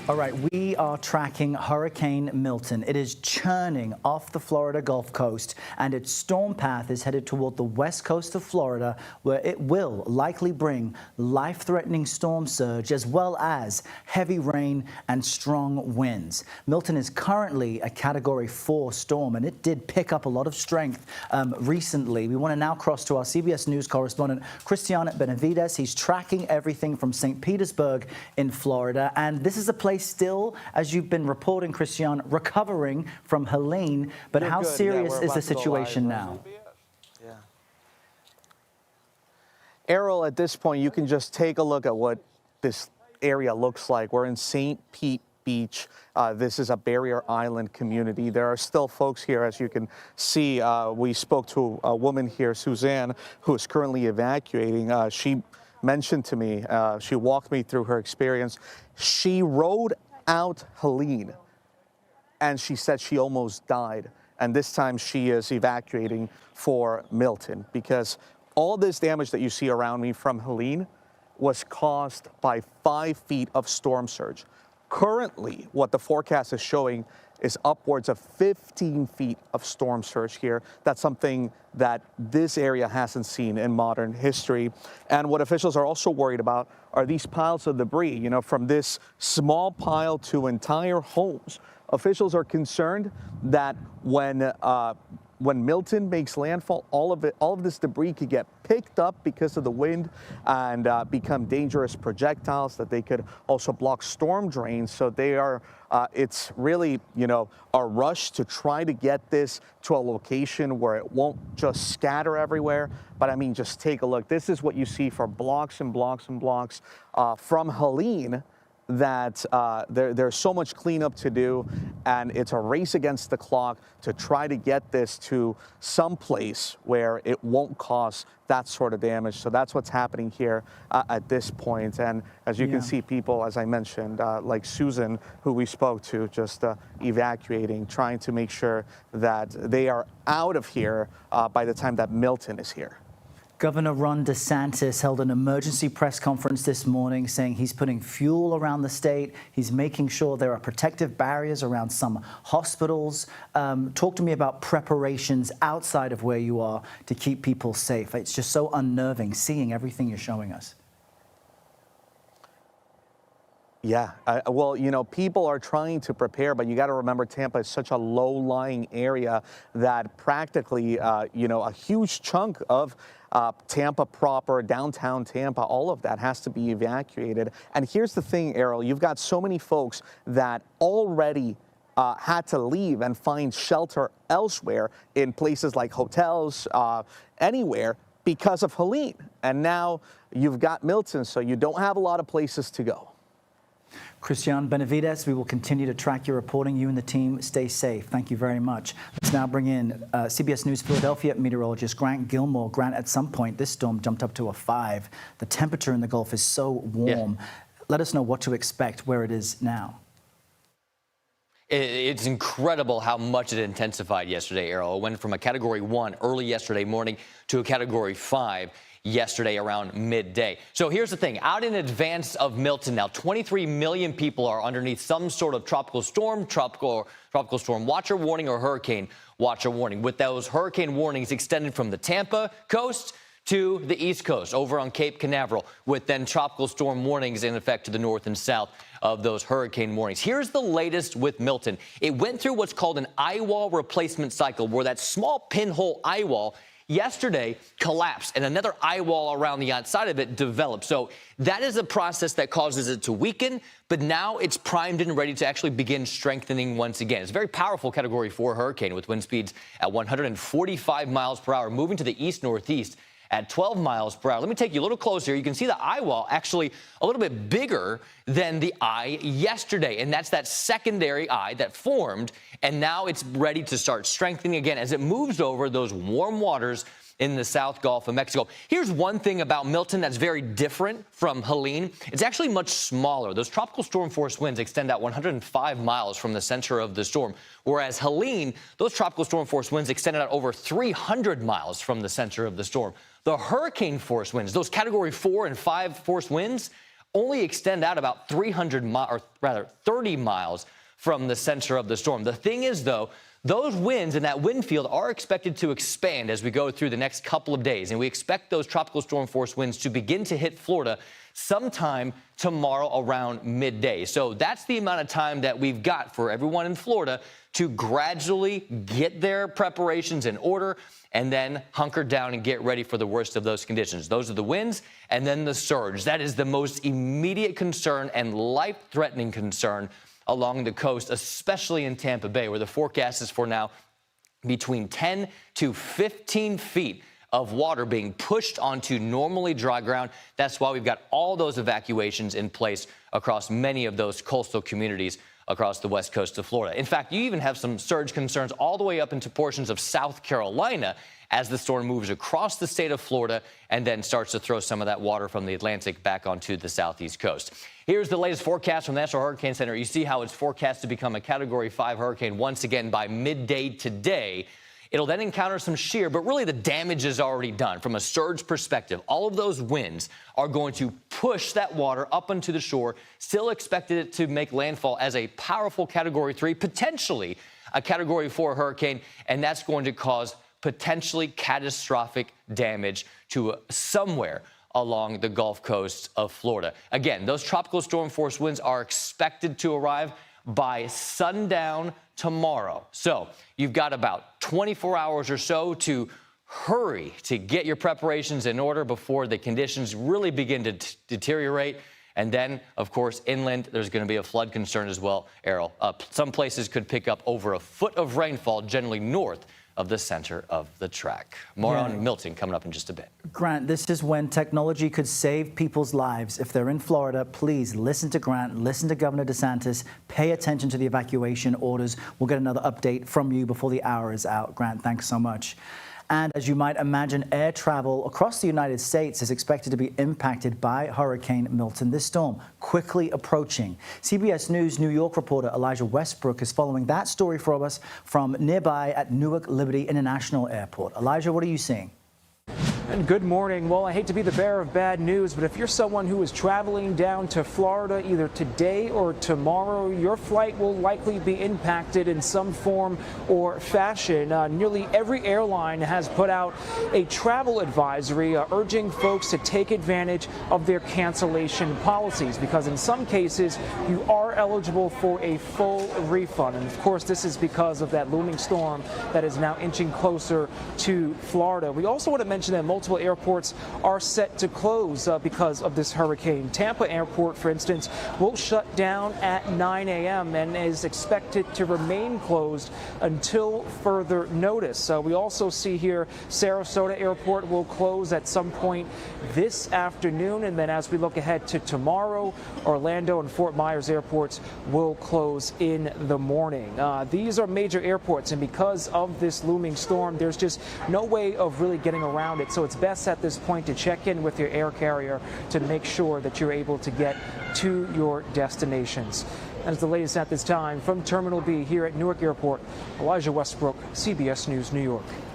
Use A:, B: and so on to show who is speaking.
A: All right, we are tracking Hurricane Milton. It is churning off the Florida Gulf Coast, and its storm path is headed toward the west coast of Florida, where it will likely bring life-threatening storm surge as well as heavy rain and strong winds. Milton is currently a Category 4 storm, and it did pick up a lot of strength recently. We want to now cross to our CBS News correspondent, Cristian Benavides. He's tracking everything from St. Petersburg in Florida, and this is a place still, as you've been reporting, Cristian, recovering from Helene. But how serious is the situation now?
B: Yeah. Errol, at this point, you can just take a look at what this area looks like. We're in St. Pete Beach. This is a barrier island community. There are still folks here, as you can see. We spoke to a woman here, Suzanne, who is currently evacuating. She mentioned to me, she walked me through her experience. She rode out Helene, and she said she almost died. And this time she is evacuating for Milton, because all this damage that you see around me from Helene was caused by 5 feet of storm surge. Currently, what the forecast is showing is upwards of 15 feet of storm surge here. That's something that this area hasn't seen in modern history. And what officials are also worried about are these piles of debris, you know, from this small pile to entire homes. Officials are concerned that when Milton makes landfall, all of this debris could get picked up because of the wind and become dangerous projectiles, that they could also block storm drains. So they are, it's really, you know, a rush to try to get this to a location where it won't just scatter everywhere. But I mean, just take a look. This is what you see for blocks and blocks and blocks from Helene. That there's so much cleanup to do, and it's a race against the clock to try to get this to some place where it won't cause that sort of damage. So that's what's happening here at this point. And as you can see, people, as I mentioned, like Susan, who we spoke to, just evacuating, trying to make sure that they are out of here by the time that Milton is here.
A: Governor Ron DeSantis held an emergency press conference this morning saying he's putting fuel around the state. He's making sure there are protective barriers around some hospitals. Talk to me about preparations outside of where you are to keep people safe. It's just so unnerving seeing everything you're showing us.
B: Yeah, well, you know, people are trying to prepare, but you got to remember Tampa is such a low-lying area that practically, you know, a huge chunk of Tampa proper, downtown Tampa, all of that has to be evacuated. And here's the thing, Errol, you've got so many folks that already had to leave and find shelter elsewhere in places like hotels, anywhere, because of Helene. And now you've got Milton, so you don't have a lot of places to go.
A: Cristian Benavides, we will continue to track your reporting. You and the team stay safe. Thank you very much. Let's now bring in CBS News Philadelphia meteorologist Grant Gilmore. Grant, at some point, this storm jumped up to a 5. The temperature in the Gulf is so warm. Yeah. Let us know what to expect where it is now.
C: It's incredible how much it intensified yesterday, Errol. It went from a Category 1 early yesterday morning to a Category 5 yesterday around midday. So here's the thing. Out in advance of Milton now, 23 million people are underneath some sort of tropical storm watcher warning or hurricane watcher warning, with those hurricane warnings extended from the Tampa coast to the East Coast over on Cape Canaveral, with then tropical storm warnings in effect to the north and south of those hurricane warnings. Here's the latest with Milton. It went through what's called an eye wall replacement cycle, where that small pinhole eye wall yesterday collapsed and another eye wall around the outside of it developed. So that is a process that causes it to weaken, but now it's primed and ready to actually begin strengthening once again. It's a very powerful Category 4 hurricane with wind speeds at 145 miles per hour, moving to the east-northeast at 12 miles per hour. Let me take you a little closer. You can see the eye wall actually a little bit bigger than the eye yesterday. And that's that secondary eye that formed. And now it's ready to start strengthening again as it moves over those warm waters in the South Gulf of Mexico. Here's one thing about Milton that's very different from Helene. It's actually much smaller. Those tropical storm force winds extend out 105 miles from the center of the storm, whereas Helene, those tropical storm force winds extended out over 300 miles from the center of the storm. The hurricane force winds, those Category 4 and 5 force winds, only extend out about 300 miles, or rather 30 miles from the center of the storm. The thing is, though, those winds and that wind field are expected to expand as we go through the next couple of days. And we expect those tropical storm force winds to begin to hit Florida sometime tomorrow around midday. So that's the amount of time that we've got for everyone in Florida to gradually get their preparations in order and then hunker down and get ready for the worst of those conditions. Those are the winds and then the surge. That is the most immediate concern and life-threatening concern along the coast, especially in Tampa Bay, where the forecast is for now between 10 to 15 feet of water being pushed onto normally dry ground. That's why we've got all those evacuations in place across many of those coastal communities across the west coast of Florida. In fact, you even have some surge concerns all the way up into portions of South Carolina as the storm moves across the state of Florida and then starts to throw some of that water from the Atlantic back onto the southeast coast. Here's the latest forecast from the National Hurricane Center. You see how it's forecast to become a Category 5 hurricane once again by midday today. It'll then encounter some shear, but really the damage is already done. From a surge perspective, all of those winds are going to push that water up onto the shore, still expected it to make landfall as a powerful Category 3, potentially a Category 4 hurricane, and that's going to cause potentially catastrophic damage to somewhere along the Gulf Coast of Florida. Again, those tropical storm force winds are expected to arrive by sundown tomorrow. So you've got about 24 hours or so to hurry to get your preparations in order before the conditions really begin to deteriorate. And then, of course, inland, there's going to be a flood concern as well, Errol. Some places could pick up over a foot of rainfall, generally north of the center of the track. More on Milton coming up in just a bit.
A: Grant, this is when technology could save people's lives. If they're in Florida, please listen to Grant, listen to Governor DeSantis, pay attention to the evacuation orders. We'll get another update from you before the hour is out. Grant, thanks so much. And as you might imagine, air travel across the United States is expected to be impacted by Hurricane Milton. This storm quickly approaching. CBS News New York reporter Elijah Westbrook is following that story for us from nearby at Newark Liberty International Airport. Elijah, what are you seeing?
D: And good morning. Well, I hate to be the bearer of bad news, but if you're someone who is traveling down to Florida either today or tomorrow, your flight will likely be impacted in some form or fashion. Nearly every airline has put out a travel advisory urging folks to take advantage of their cancellation policies, because in some cases you are eligible for a full refund. And of course, this is because of that looming storm that is now inching closer to Florida. We also want to mention that multiple airports are set to close because of this hurricane. Tampa Airport, for instance, will shut down at 9 a.m. and is expected to remain closed until further notice. We also see here Sarasota Airport will close at some point this afternoon. And then as we look ahead to tomorrow, Orlando and Fort Myers airports will close in the morning. These are major airports, and because of this looming storm, there's just no way of really getting around it. So it's best at this point to check in with your air carrier to make sure that you're able to get to your destinations. As the latest at this time from Terminal B here at Newark Airport, Elijah Westbrook, CBS News New York.